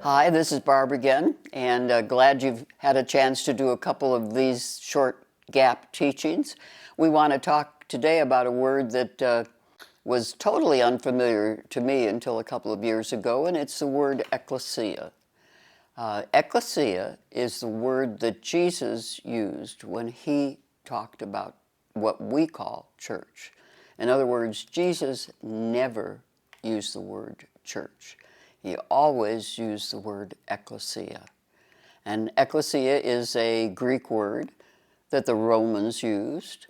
Hi, this is Barb again, and glad you've had a chance to do a couple of these short gap teachings. We want to talk today about a word that was totally unfamiliar to me until a couple of years ago, and it's the word ekklesia. Ekklesia is the word that Jesus used when he talked about what we call church. In other words, Jesus never used the word church. He always used the word ekklesia. And ekklesia is a Greek word that the Romans used,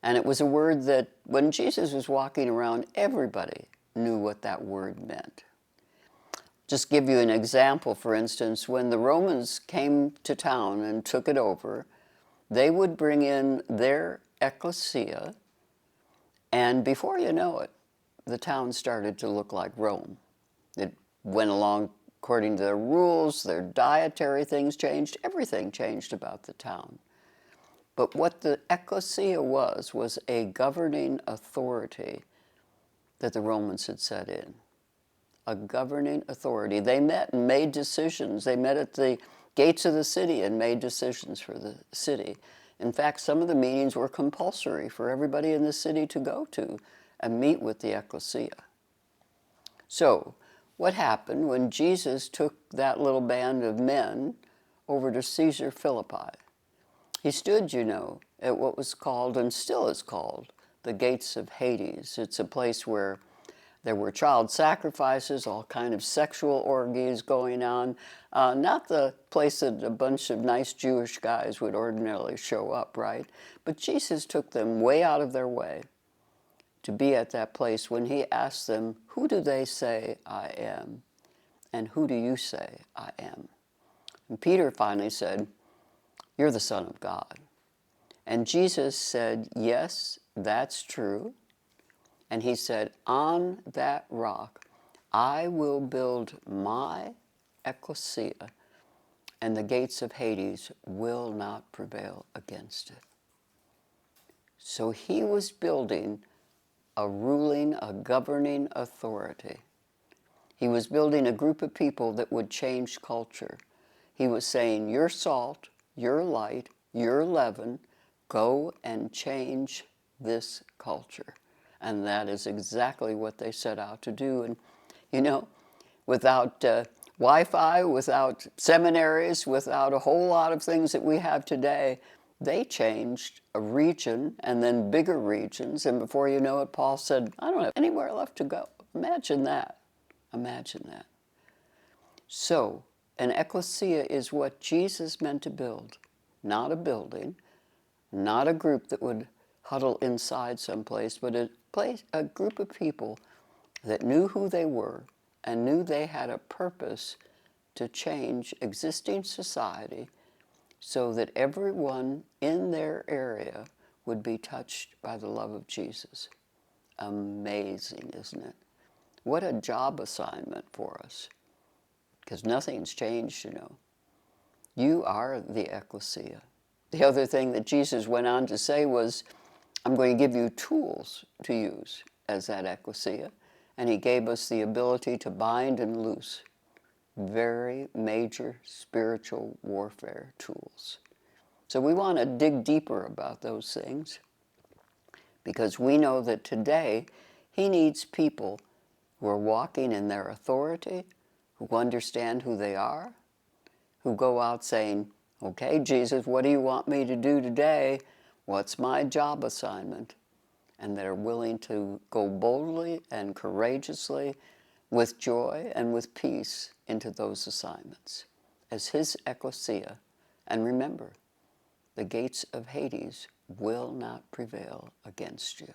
and it was a word that when Jesus was walking around, everybody knew what that word meant. Just give you an example, for instance, when the Romans came to town and took it over, they would bring in their ekklesia, and before you know it, the town started to look like Rome. It went along according to their rules, their dietary things changed, everything changed about the town. But what the ekklesia was a governing authority that the Romans had set in. A governing authority. They met and made decisions. They met at the gates of the city and made decisions for the city. In fact, some of the meetings were compulsory for everybody in the city to go to and meet with the ekklesia. So, what happened when Jesus took that little band of men over to Caesar Philippi? He stood, you know, at what was called, and still is called, the gates of Hades. It's a place where there were child sacrifices, all kind of sexual orgies going on. Not the place that a bunch of nice Jewish guys would ordinarily show up, right? But Jesus took them way out of their way to be at that place when he asked them, "Who do they say I am? And who do you say I am?" And Peter finally said, "You're the Son of God." And Jesus said, "Yes, that's true." And he said, "On that rock, I will build my ekklesia, and the gates of Hades will not prevail against it." So he was building a governing authority. He was building a group of people that would change culture. He was saying, "You're salt, you're light, you're leaven, go and change this culture." And that is exactly what they set out to do. And, you know, without Wi-Fi, without seminaries, without a whole lot of things that we have today, they changed a region and then bigger regions. And before you know it, Paul said, "I don't have anywhere left to go." Imagine that. Imagine that. So, an ekklesia is what Jesus meant to build, not a building, not a group that would huddle inside someplace, but a group of people that knew who they were and knew they had a purpose to change existing society so that everyone in their area would be touched by the love of Jesus. Amazing, isn't it? What a job assignment for us, because nothing's changed, you know. You are the ekklesia. The other thing that Jesus went on to say was, "I'm going to give you tools to use as that ekklesia." And he gave us the ability to bind and loose. Very major spiritual warfare tools. So we want to dig deeper about those things, because we know that today he needs people who are walking in their authority, who understand who they are, who go out saying, "Okay, Jesus, what do you want me to do today? What's my job assignment?" And they're willing to go boldly and courageously, with joy and with peace, into those assignments as his ekklesia. And remember, the gates of Hades will not prevail against you.